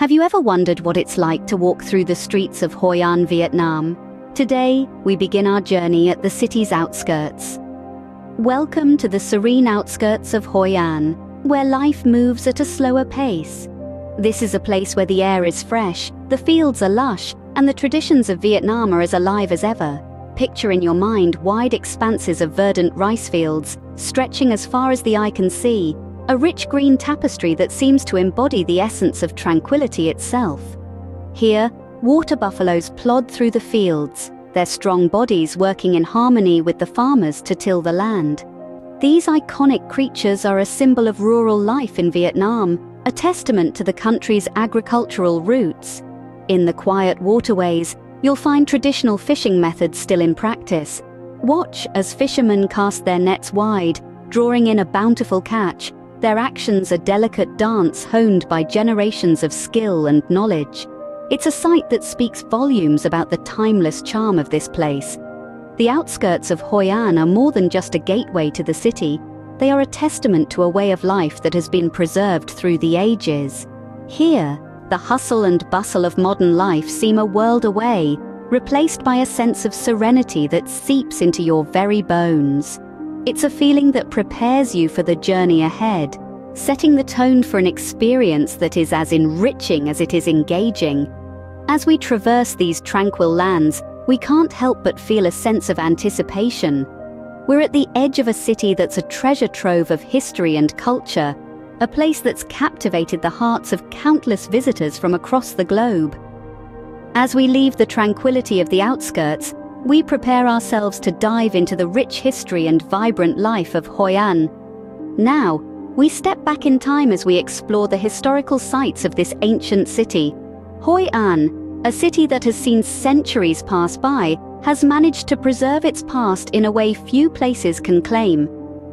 Have you ever wondered what it's like to walk through the streets of Hoi An, Vietnam? Today, we begin our journey at the city's outskirts. Welcome to the serene outskirts of Hoi An, where life moves at a slower pace. This is a place where the air is fresh, the fields are lush, and the traditions of Vietnam are as alive as ever. Picture in your mind wide expanses of verdant rice fields, stretching as far as the eye can see, a rich green tapestry that seems to embody the essence of tranquility itself. Here, water buffaloes plod through the fields, their strong bodies working in harmony with the farmers to till the land. These iconic creatures are a symbol of rural life in Vietnam, a testament to the country's agricultural roots. In the quiet waterways, you'll find traditional fishing methods still in practice. Watch as fishermen cast their nets wide, drawing in a bountiful catch, their actions a delicate dance honed by generations of skill and knowledge. It's a sight that speaks volumes about the timeless charm of this place. The outskirts of Hoi An are more than just a gateway to the city. They are a testament to a way of life that has been preserved through the ages. Here, the hustle and bustle of modern life seem a world away, replaced by a sense of serenity that seeps into your very bones. It's a feeling that prepares you for the journey ahead, setting the tone for an experience that is as enriching as it is engaging. As we traverse these tranquil lands, we can't help but feel a sense of anticipation. We're at the edge of a city that's a treasure trove of history and culture, a place that's captivated the hearts of countless visitors from across the globe. As we leave the tranquility of the outskirts, we prepare ourselves to dive into the rich history and vibrant life of Hoi An. Now, we step back in time as we explore the historical sites of this ancient city. Hoi An, a city that has seen centuries pass by, has managed to preserve its past in a way few places can claim.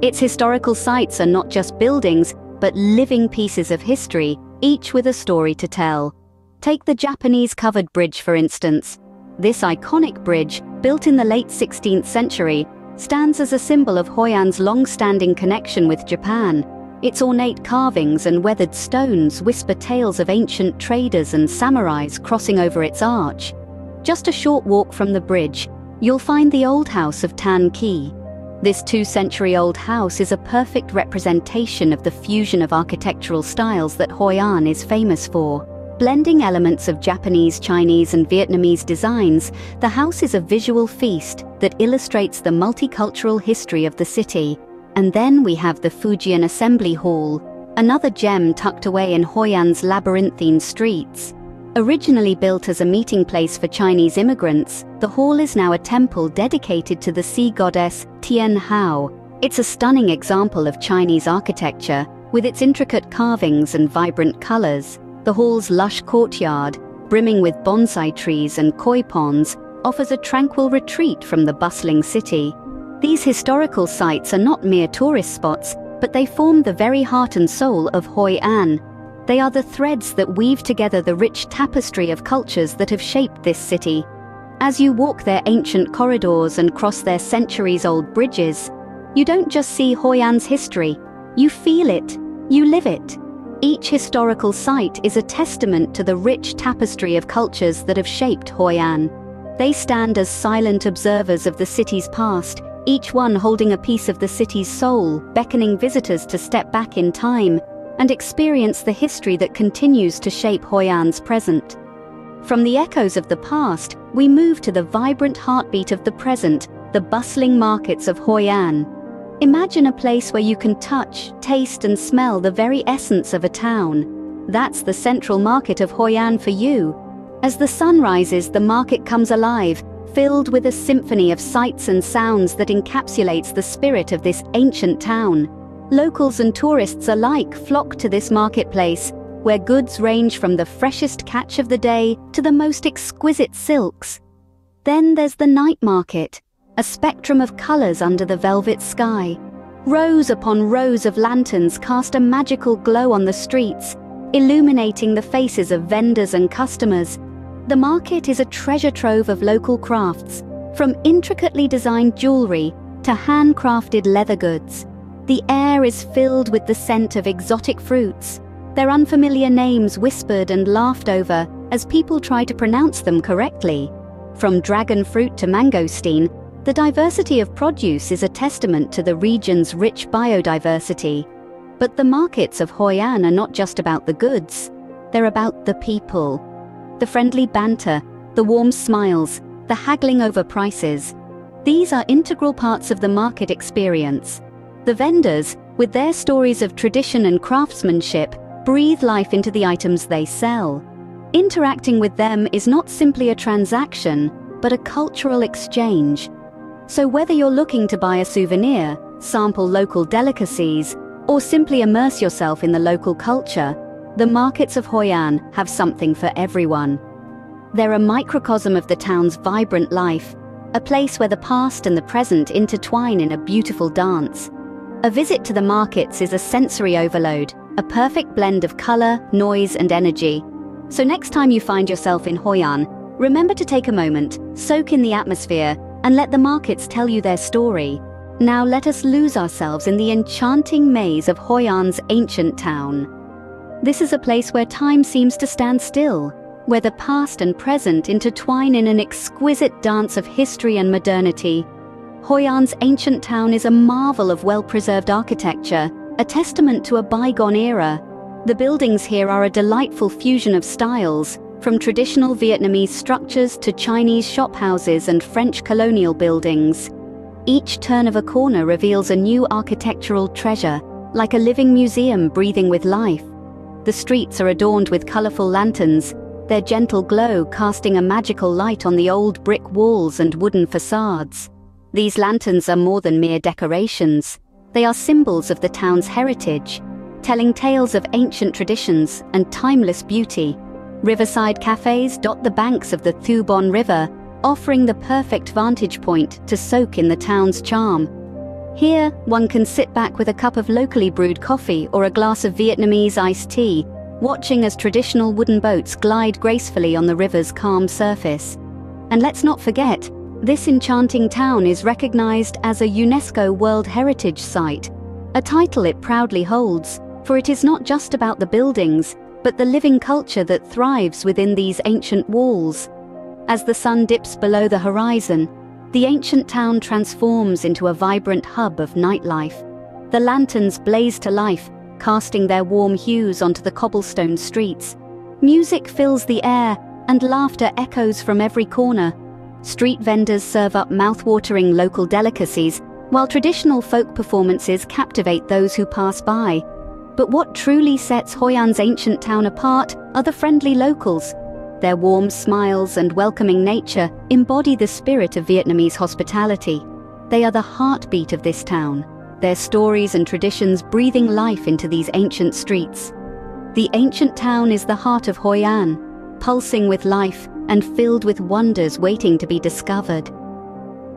Its historical sites are not just buildings, but living pieces of history, each with a story to tell. Take the Japanese covered bridge, for instance. This iconic bridge, built in the late 16th century, stands as a symbol of Hoi An's long-standing connection with Japan. Its ornate carvings and weathered stones whisper tales of ancient traders and samurais crossing over its arch. Just a short walk from the bridge, you'll find the old house of Tan Ki. This 2-century-old house is a perfect representation of the fusion of architectural styles that Hoi An is famous for. Blending elements of Japanese, Chinese, and Vietnamese designs, the house is a visual feast that illustrates the multicultural history of the city. And then we have the Fujian Assembly Hall, another gem tucked away in Hoi An's labyrinthine streets. Originally built as a meeting place for Chinese immigrants, the hall is now a temple dedicated to the sea goddess Tian Hao. It's a stunning example of Chinese architecture, with its intricate carvings and vibrant colors. The hall's lush courtyard, brimming with bonsai trees and koi ponds, offers a tranquil retreat from the bustling city. These historical sites are not mere tourist spots, but they form the very heart and soul of Hoi An. They are the threads that weave together the rich tapestry of cultures that have shaped this city. As you walk their ancient corridors and cross their centuries-old bridges, you don't just see Hoi An's history, you feel it, you live it. Each historical site is a testament to the rich tapestry of cultures that have shaped Hoi An. They stand as silent observers of the city's past, each one holding a piece of the city's soul, beckoning visitors to step back in time and experience the history that continues to shape Hoi An's present. From the echoes of the past, we move to the vibrant heartbeat of the present, the bustling markets of Hoi An. Imagine a place where you can touch, taste, and smell the very essence of a town. That's the central market of Hoi An for you. As the sun rises, the market comes alive, filled with a symphony of sights and sounds that encapsulates the spirit of this ancient town. Locals and tourists alike flock to this marketplace, where goods range from the freshest catch of the day to the most exquisite silks. Then there's the night market, a spectrum of colors under the velvet sky. Rows upon rows of lanterns cast a magical glow on the streets, illuminating the faces of vendors and customers. The market is a treasure trove of local crafts, from intricately designed jewelry to handcrafted leather goods. The air is filled with the scent of exotic fruits, their unfamiliar names whispered and laughed over as people try to pronounce them correctly. From dragon fruit to mangosteen, the diversity of produce is a testament to the region's rich biodiversity. But the markets of Hoi An are not just about the goods, they're about the people. The friendly banter, the warm smiles, the haggling over prices. These are integral parts of the market experience. The vendors, with their stories of tradition and craftsmanship, breathe life into the items they sell. Interacting with them is not simply a transaction, but a cultural exchange. So whether you're looking to buy a souvenir, sample local delicacies, or simply immerse yourself in the local culture, the markets of Hoi An have something for everyone. They're a microcosm of the town's vibrant life, a place where the past and the present intertwine in a beautiful dance. A visit to the markets is a sensory overload, a perfect blend of color, noise, and energy. So next time you find yourself in Hoi An, remember to take a moment, soak in the atmosphere, and let the markets tell you their story. Now let us lose ourselves in the enchanting maze of Hoi An's ancient town. This is a place where time seems to stand still, where the past and present intertwine in an exquisite dance of history and modernity. Hoi An's ancient town is a marvel of well-preserved architecture, a testament to a bygone era. The buildings here are a delightful fusion of styles, from traditional Vietnamese structures to Chinese shophouses and French colonial buildings. Each turn of a corner reveals a new architectural treasure, like a living museum breathing with life. The streets are adorned with colourful lanterns, their gentle glow casting a magical light on the old brick walls and wooden facades. These lanterns are more than mere decorations. They are symbols of the town's heritage, telling tales of ancient traditions and timeless beauty. Riverside cafes dot the banks of the Thu Bon River, offering the perfect vantage point to soak in the town's charm. Here, one can sit back with a cup of locally brewed coffee or a glass of Vietnamese iced tea, watching as traditional wooden boats glide gracefully on the river's calm surface. And let's not forget, this enchanting town is recognized as a UNESCO World Heritage Site, a title it proudly holds, for it is not just about the buildings, but the living culture that thrives within these ancient walls. As the sun dips below the horizon, the ancient town transforms into a vibrant hub of nightlife. The lanterns blaze to life, casting their warm hues onto the cobblestone streets. Music fills the air, and laughter echoes from every corner. Street vendors serve up mouth-watering local delicacies, while traditional folk performances captivate those who pass by. But what truly sets Hoi An's ancient town apart are the friendly locals. Their warm smiles and welcoming nature embody the spirit of Vietnamese hospitality. They are the heartbeat of this town, their stories and traditions breathing life into these ancient streets. The ancient town is the heart of Hoi An, pulsing with life and filled with wonders waiting to be discovered.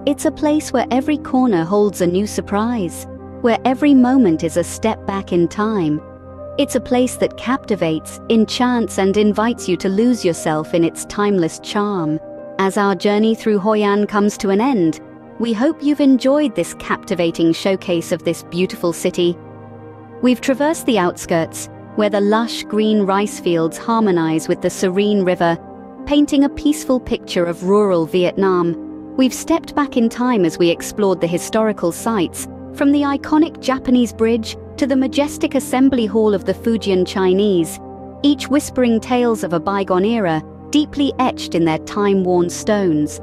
It's a place where every corner holds a new surprise, where every moment is a step back in time. It's a place that captivates, enchants, and invites you to lose yourself in its timeless charm. As our journey through Hoi An comes to an end, we hope you've enjoyed this captivating showcase of this beautiful city. We've traversed the outskirts, where the lush green rice fields harmonize with the serene river, painting a peaceful picture of rural Vietnam. We've stepped back in time as we explored the historical sites, from the iconic Japanese bridge to the majestic assembly hall of the Fujian Chinese, each whispering tales of a bygone era, deeply etched in their time-worn stones.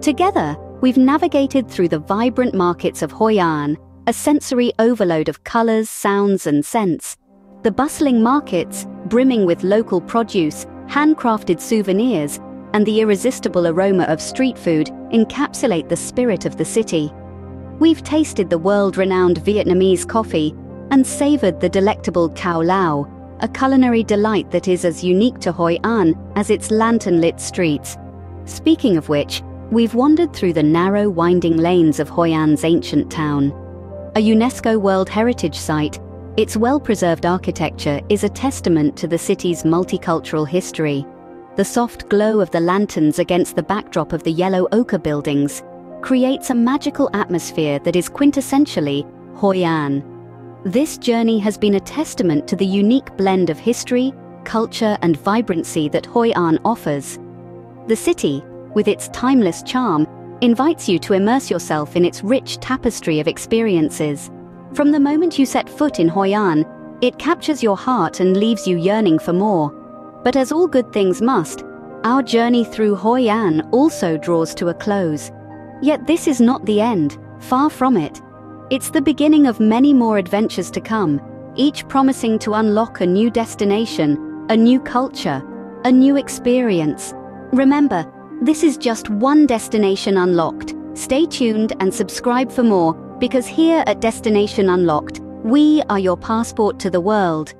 Together, we've navigated through the vibrant markets of Hoi An, a sensory overload of colors, sounds, and scents. The bustling markets, brimming with local produce, handcrafted souvenirs, and the irresistible aroma of street food, encapsulate the spirit of the city. We've tasted the world-renowned Vietnamese coffee and savored the delectable Cao Lao, a culinary delight that is as unique to Hoi An as its lantern-lit streets. Speaking of which, we've wandered through the narrow, winding lanes of Hoi An's ancient town. A UNESCO World Heritage Site, its well-preserved architecture is a testament to the city's multicultural history. The soft glow of the lanterns against the backdrop of the yellow ochre buildings creates a magical atmosphere that is quintessentially Hoi An. This journey has been a testament to the unique blend of history, culture, and vibrancy that Hoi An offers. The city, with its timeless charm, invites you to immerse yourself in its rich tapestry of experiences. From the moment you set foot in Hoi An, it captures your heart and leaves you yearning for more. But as all good things must, our journey through Hoi An also draws to a close. Yet this is not the end, far from it. It's the beginning of many more adventures to come, each promising to unlock a new destination, a new culture, a new experience. Remember, this is just one destination unlocked. Stay tuned and subscribe for more, because here at Destination Unlocked, we are your passport to the world.